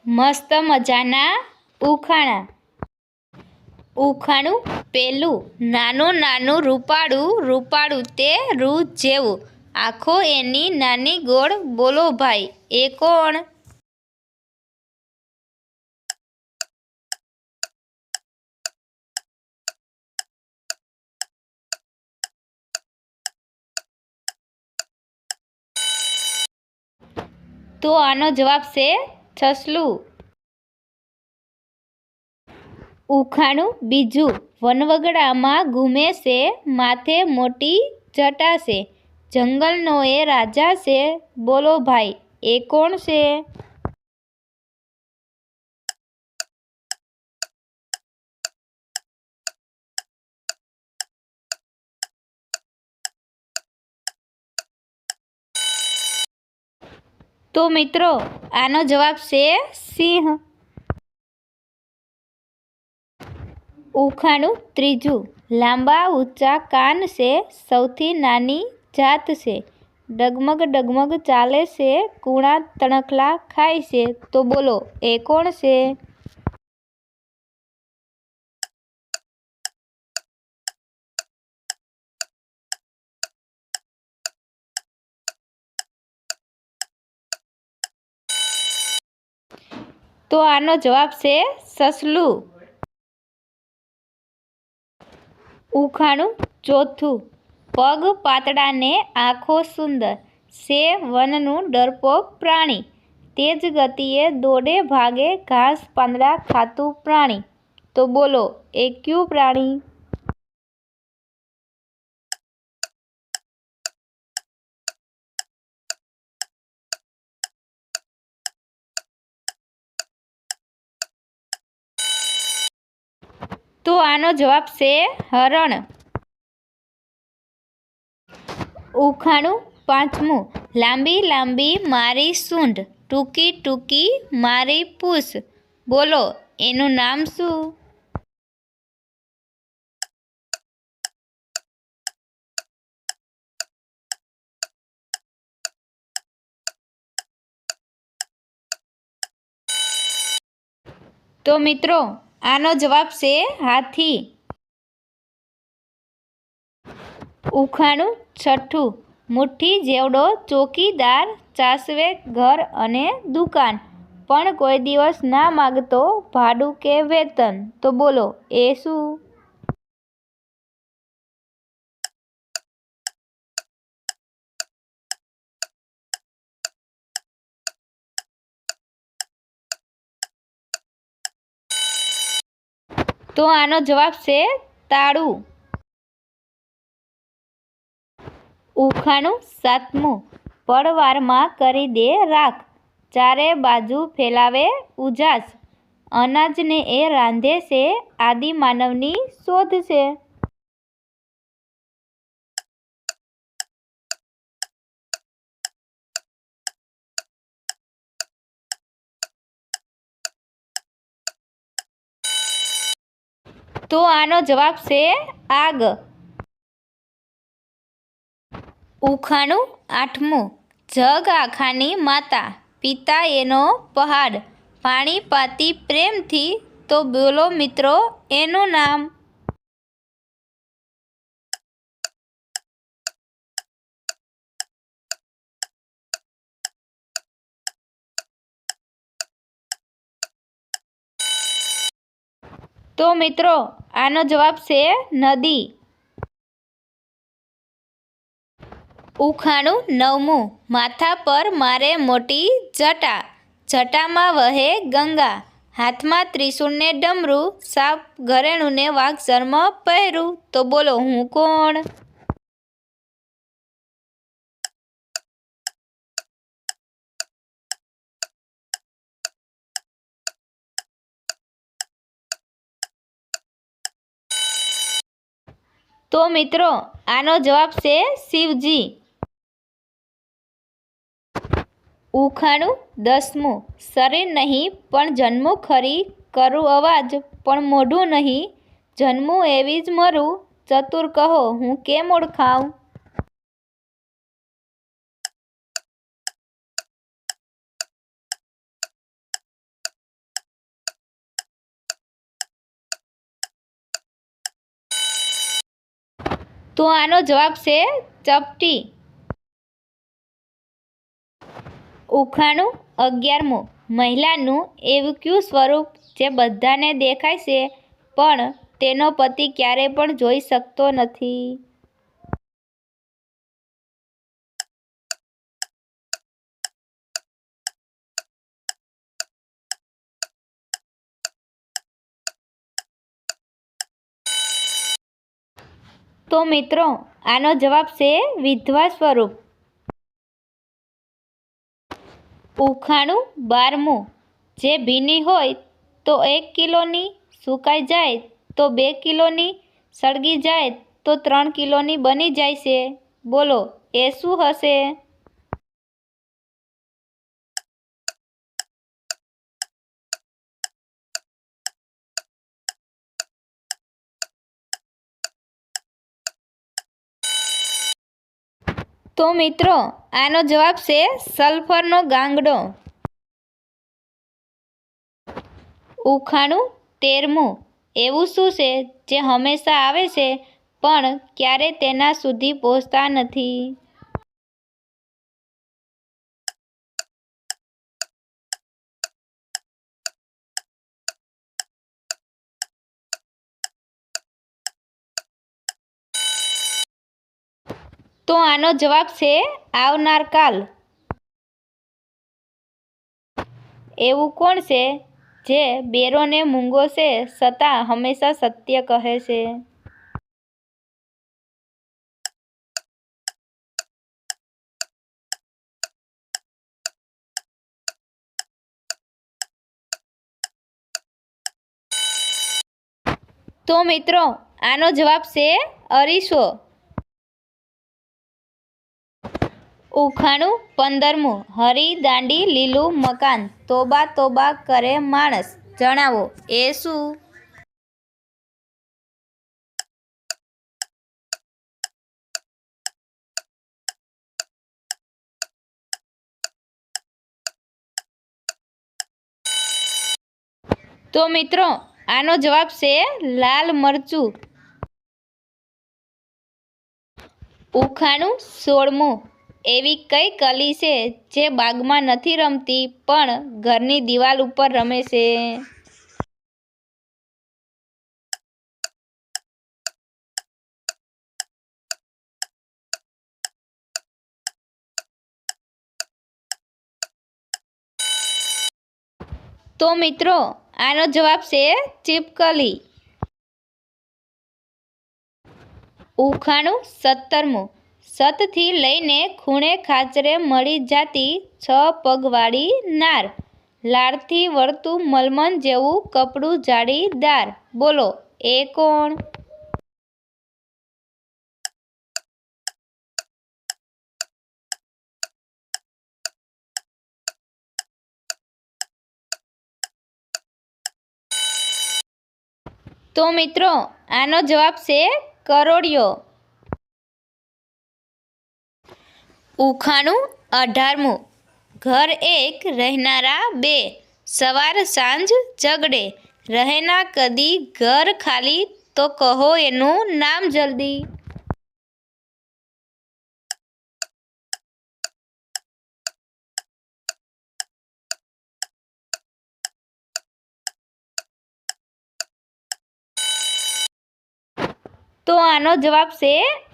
મસ્ત મજાના ઉખાણા. ઉખાણું પહેલું. નાનું નાનું રૂપાળું રૂપાળું તે રૂ જેવું, આંખો એની નાની ગોળ. બોલો ભાઈ, એ કોણ? તો આનો જવાબ છે છસલું. ઉખાણું બીજું. વનવગડામાં ઘૂમે છે, માથે મોટી જટા છે, જંગલનો એ રાજા છે. બોલો ભાઈ, એ કોણ છે? તો મિત્રો, આનો જવાબ છે સિંહ. ઉખાણું ત્રીજું. લાંબા ઊંચા કાન છે, સૌથી નાની જાત છે, ડગમગ ડગમગ ચાલે છે, કૂણા તણખલા ખાય છે. તો બોલો, એ કોણ છે? તો આનો જવાબ છે સસલું. ઉખાણું ચોથું. પગ પાતળા ને આંખો સુંદર, છે વનનું ડરપોક પ્રાણી, તેજ ગતિએ દોડે ભાગે, ઘાસ પાંદડા ખાતું પ્રાણી. તો બોલો, એ કયું પ્રાણી? તો આનો જવાબ છે હરણ. ઉખાણું પાંચમું. લાંબી લાંબી મારી સૂંઢ, ટૂંકી ટૂંકી મારી પૂંછ. બોલો, એનું નામ શું? તો મિત્રો, આનો જવાબ છે હાથી. ઉખાણું છઠ્ઠું. મુઠ્ઠી જેવડો ચોકીદાર, ચાસવે ઘર અને દુકાન, પણ કોઈ દિવસ ના માગતો ભાડું કે વેતન. તો બોલો, એ શું? તો આનો જવાબ છે તાળું. ઉખાણું સાતમું. પળવારમાં કરી દે રાખ, ચારે બાજુ ફેલાવે ઉજાસ, અનાજને એ રાંધે છે, આદિમાનવની શોધ છે. તો આનો જવાબ છે આગ. ઉખાણું આઠમું. જગ આખાની માતા, પિતા એનો પહાડ, પાણી પાતી પ્રેમથી. તો બોલો મિત્રો, એનું નામ? તો મિત્રો, આનો જવાબ છે નદી. ઉખાણું નવમું. માથા પર મારે મોટી જટા, જટામાં વહે ગંગા, હાથમાં ત્રિશૂળ ને ડમરું, સાપ ઘરેણું ને વાઘ ચર્મ પહેરું. તો બોલો, હું કોણ? તો મિત્રો, આનો જવાબ છે શિવજી. ઉખાણું દસમું. શરીર નહીં પણ જન્મું ખરી, કરું અવાજ પણ મોઢું નહીં, જન્મું એવી જ મરું, ચતુર કહો હું કેમ ઓળખાઉં? તો આનો જવાબ છે ચપટી. ઉખાણું 11મું. મહિલાનું એવું કયું સ્વરૂપ જે બધાને દેખાય છે પણ તેનો પતિ ક્યારેય પણ જોઈ શકતો નથી? તો મિત્રો આનો જવાબ છે વિધવા સ્વરૂપ. ઉખાણું 12મું. જે ભીની હોય તો 1 કિલોની, સુકાઈ જાય તો 2 કિલોની, સળગી જાય તો 3 કિલોની બની જાય છે. બોલો એ શું હશે? તો મિત્રો આનો જવાબ છે સલ્ફરનો ગાંગડો. ઉખાણું 13મું. એવું શું છે જે હંમેશા આવે છે પણ ક્યારે તેના સુધી પહોંચતા નથી? તો આનો જવાબ છે આવનાર કાલ. એવું કોણ છે જે બેરોને મૂંગો છે છતાં હંમેશા સત્ય કહે છે? તો મિત્રો આનો જવાબ છે અરીસો. ઉખાણું 15મું. હરી દાંડી લીલું મકાન, તોબા તોબા કરે માણસ, જણાવો એ શું? તો મિત્રો આનો જવાબ છે લાલ મરચું. ઉખાણું 16મું. એવી કઈ કલી છે જે બાગમાં નથી રમતી પણ ઘરની દિવાલ ઉપર રમે છે? તો મિત્રો આનો જવાબ છે ચીપકલી. ઉખાણું 17મું. સતથી લઈને ખૂણે ખાચરે મળી જાતી 6 પગવાળી નાર, લાડથી વળતું મલમલ જેવું કપડું જાળીદાર, બોલો એ કોણ? તો મિત્રો આનો જવાબ છે કરોળિયો. ઉખાણું 18મું. ઘર એક રહેનારા બે, સવાર સાંજ ઝઘડે, રહે ના કદી ઘર ખાલી, તો કહો એનું નામ જલ્દી. તો આનો જવાબ છે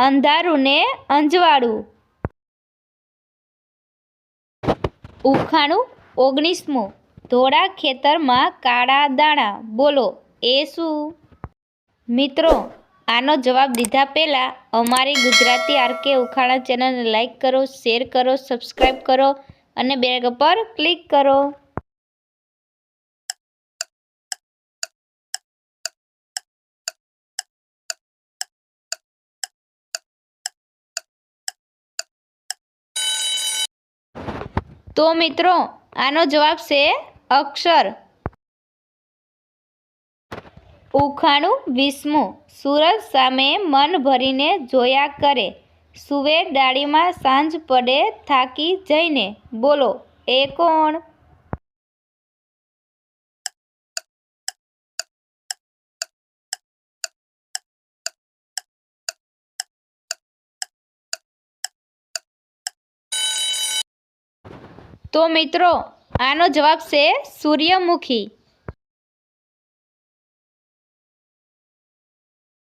અંધારું ને અંજવાળું. ઉખાણું 19મું. ધોળા ખેતરમાં કાળા દાણા, બોલો એ શું? મિત્રો આનો જવાબ દીધા પહેલાં અમારી ગુજરાતી આરકે ઉખાણા ચેનલને લાઈક કરો, શેર કરો, સબસ્ક્રાઈબ કરો અને બેલ પર ક્લિક કરો. તો મિત્રો આનો જવાબ છે અક્ષર. ઉખાણું 20મું. સૂરજ સામે મન ભરીને જોયા કરે, સૂવે ડાળીમાં સાંજ પડે થાકી જઈને, બોલો એ કોણ? તો મિત્રો આનો જવાબ છે સૂર્યમુખી।